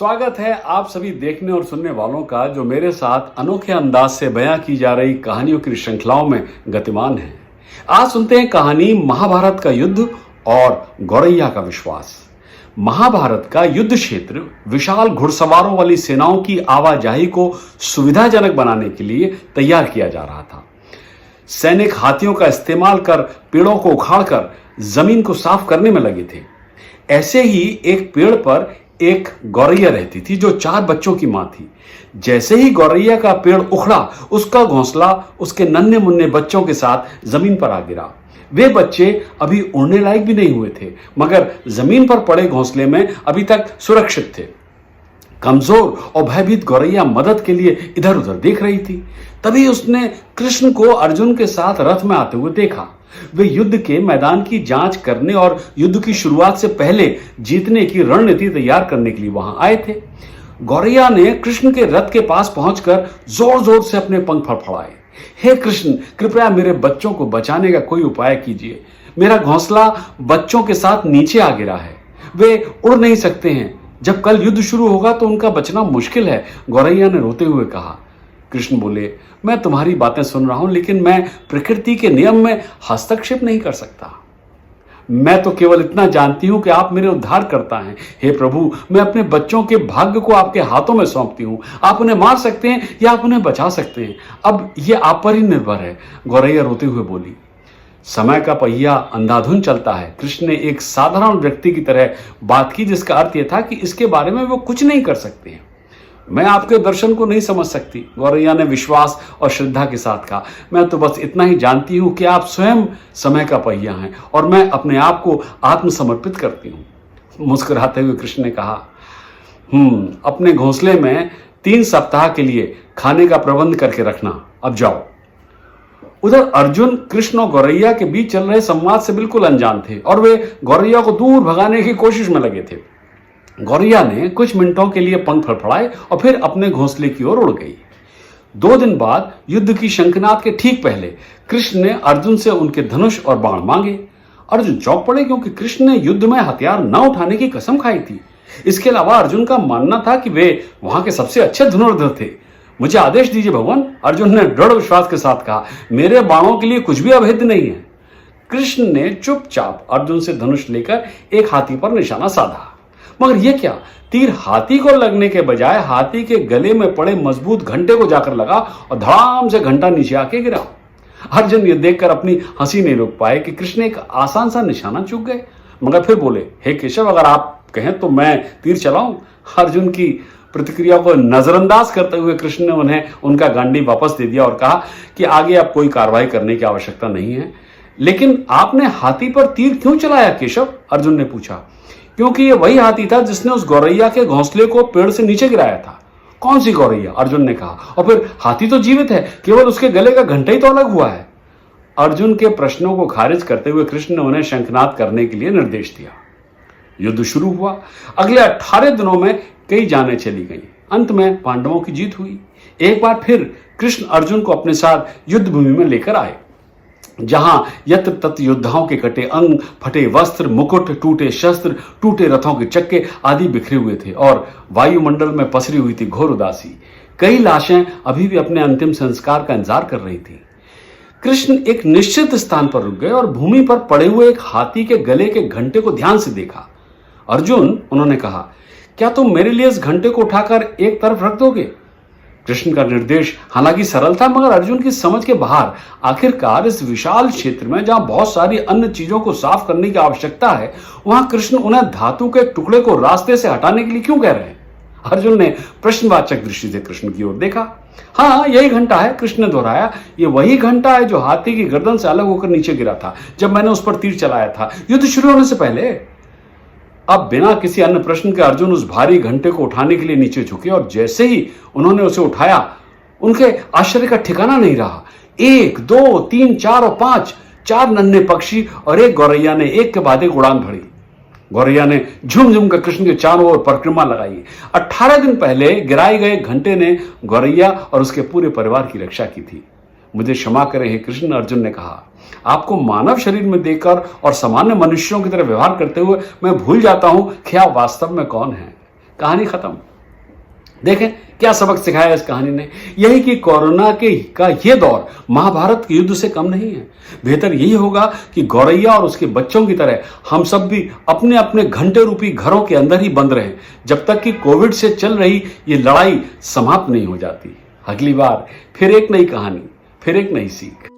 स्वागत है आप सभी देखने और सुनने वालों का जो मेरे साथ अनोखे अंदाज से बयां की जा रही कहानियों की श्रृंखलाओं में गतिमान है। आज सुनते हैं कहानी महाभारत का युद्ध और गौरैया का विश्वास। महाभारत का युद्ध क्षेत्र विशाल घुड़सवारों वाली सेनाओं की आवाजाही को सुविधाजनक बनाने के लिए तैयार किया जा रहा था। सैनिक हाथियों का इस्तेमाल कर पेड़ों को उखाड़कर जमीन को साफ करने में लगे थे। ऐसे ही एक पेड़ पर एक गौरैया रहती थी जो 4 बच्चों की मां थी। जैसे ही गौरैया का पेड़ उखड़ा, उसका घोंसला उसके नन्हे मुन्ने बच्चों के साथ जमीन पर आ गिरा। वे बच्चे अभी उड़ने लायक भी नहीं हुए थे, मगर जमीन पर पड़े घोंसले में अभी तक सुरक्षित थे। कमजोर और भयभीत गौरैया मदद के लिए इधर उधर देख रही थी। तभी उसने कृष्ण को अर्जुन के साथ रथ में आते हुए देखा। वे युद्ध के मैदान की जांच करने और युद्ध की शुरुआत से पहले जीतने की रणनीति तैयार करने के लिए वहां आए थे। गौरैया ने कृष्ण के रथ के पास पहुंचकर जोर जोर से अपने पंख फड़फड़ाए। हे कृष्ण, कृपया मेरे बच्चों को बचाने का कोई उपाय कीजिए। मेरा घोंसला बच्चों के साथ नीचे आ गिरा है। वे उड़ नहीं सकते हैं। जब कल युद्ध शुरू होगा तो उनका बचना मुश्किल है, गौरैया ने रोते हुए कहा। कृष्ण बोले, मैं तुम्हारी बातें सुन रहा हूं, लेकिन मैं प्रकृति के नियम में हस्तक्षेप नहीं कर सकता। मैं तो केवल इतना जानती हूं कि आप मेरे उद्धार करता हैं। हे प्रभु, मैं अपने बच्चों के भाग्य को आपके हाथों में सौंपती हूं। आप उन्हें मार सकते हैं या आप उन्हें बचा सकते हैं। अब यह आप पर ही निर्भर है, गौरैया रोते हुए बोली। समय का पहिया अंधाधुंध चलता है। कृष्ण ने एक साधारण व्यक्ति की तरह बात की, जिसका अर्थ यह था कि इसके बारे में वो कुछ नहीं कर सकते हैं। मैं आपके दर्शन को नहीं समझ सकती, गौरैया ने विश्वास और श्रद्धा के साथ कहा। मैं तो बस इतना ही जानती हूं कि आप स्वयं समय का पहिया हैं और मैं अपने आप को आत्मसमर्पित करती हूं। मुस्कुराते हुए कृष्ण ने कहा, अपने घोंसले में 3 सप्ताह के लिए खाने का प्रबंध करके रखना। अब जाओ। उधर अर्जुन कृष्ण और गौरैया के बीच चल रहे संवाद से बिल्कुल अनजान थे और वे गौरैया को दूर भगाने की कोशिश में लगे थे। गौरैया ने कुछ मिनटों के लिए पंख फड़फड़ाए और फिर अपने घोंसले की ओर उड़ गई। 2 दिन बाद युद्ध की शंखनाद के ठीक पहले कृष्ण ने अर्जुन से उनके धनुष और बाण मांगे। अर्जुन चौंक पड़े, क्योंकि कृष्ण ने युद्ध में हथियार न उठाने की कसम खाई थी। इसके अलावा अर्जुन का मानना था कि वे वहां के सबसे अच्छे धनुर्धर थे। मुझे आदेश दीजिए भगवान, अर्जुन ने दृढ़ विश्वास के साथ कहा। मेरे बाणों के लिए कुछ भी अभेद्य नहीं है। कृष्ण ने चुपचाप अर्जुन से धनुष लेकर एक हाथी पर निशाना साधा, मगर यह क्या, तीर हाथी को लगने के बजाय हाथी के गले में पड़े मजबूत घंटे को जाकर लगा और धड़ाम से घंटा नीचे आके गिरा। अर्जुन ये देखकर अपनी हंसी नहीं रोक पाए कि कृष्ण एक आसान सा निशाना चूक गए, मगर फिर बोले, हे केशव, अगर आप कहें तो मैं तीर चलाऊं। अर्जुन की प्रतिक्रिया को नजरअंदाज करते हुए कृष्ण ने उन्हें उनका गांडी वापस दे दिया और कहा कि आगे अब कोई कार्रवाई करने की आवश्यकता नहीं है। लेकिन आपने हाथी पर तीर क्यों चलाया केशव? अर्जुन ने पूछा। क्योंकि यह वही हाथी था जिसने उस गौरैया के घोंसले को पेड़ से नीचे गिराया था। कौन सी गौरैया? अर्जुन ने कहा। और फिर हाथी तो जीवित है, केवल उसके गले का घंटा ही तो अलग हुआ है। अर्जुन के प्रश्नों को खारिज करते हुए कृष्ण ने उन्हें शंखनाद करने के लिए निर्देश दिया। युद्ध शुरू हुआ। अगले 18 दिनों में कई जानें चली गईं। अंत में पांडवों की जीत हुई। एक बार फिर कृष्ण अर्जुन को अपने साथ युद्ध भूमि में लेकर आए, जहां यत्र तत्र योद्धाओं के कटे अंग, फटे वस्त्र, मुकुट, टूटे शस्त्र, टूटे रथों के चक्के आदि बिखरे हुए थे और वायुमंडल में पसरी हुई थी घोर उदासी। कई लाशें अभी भी अपने अंतिम संस्कार का इंतजार कर रही थी। कृष्ण एक निश्चित स्थान पर रुक गए और भूमि पर पड़े हुए एक हाथी के गले के घंटे को ध्यान से देखा। अर्जुन, उन्होंने कहा, क्या तुम मेरे लिए इस घंटे को उठाकर एक तरफ रख दोगे? कृष्ण का निर्देश हालांकि सरल था, मगर अर्जुन की समझ के बाहर। आखिरकार इस विशाल क्षेत्र में जहां बहुत सारी अन्य चीजों को साफ करने की आवश्यकता है, वहां कृष्ण उन्हें धातु के टुकड़े को रास्ते से हटाने के लिए क्यों कह रहे हैं? अर्जुन ने प्रश्नवाचक दृष्टि से कृष्ण की ओर देखा। हाँ, यही घंटा है, कृष्ण ने दोहराया। ये वही घंटा है जो हाथी की गर्दन से अलग होकर नीचे गिरा था जब मैंने उस पर तीर चलाया था युद्ध शुरू होने से पहले। अब बिना किसी अन्य प्रश्न के अर्जुन उस भारी घंटे को उठाने के लिए नीचे झुके और जैसे ही उन्होंने उसे उठाया, उनके आश्चर्य का ठिकाना नहीं रहा। 1, 2, 3, 4 और 5, 4 नन्हे पक्षी और एक गौरैया ने एक के बाद एक उड़ान भरी। गौरैया ने झुम झुम कर कृष्ण के चारों ओर परिक्रमा लगाई। 18 दिन पहले गिराए गए घंटे ने गौरैया और उसके पूरे परिवार की रक्षा की थी। मुझे क्षमा करें हे कृष्ण, अर्जुन ने कहा। आपको मानव शरीर में देखकर और सामान्य मनुष्यों की तरह व्यवहार करते हुए मैं भूल जाता हूं कि आप वास्तव में कौन हैं। कहानी खत्म। देखें क्या सबक सिखाया इस कहानी ने। यही कि कोरोना के का ये दौर महाभारत के युद्ध से कम नहीं है। बेहतर यही होगा कि गौरैया और उसके बच्चों की तरह हम सब भी अपने अपने घंटे रूपी घरों के अंदर ही बंद रहें, जब तक कि कोविड से चल रही ये लड़ाई समाप्त नहीं हो जाती। अगली बार फिर एक नई कहानी, फिर एक नई सीख।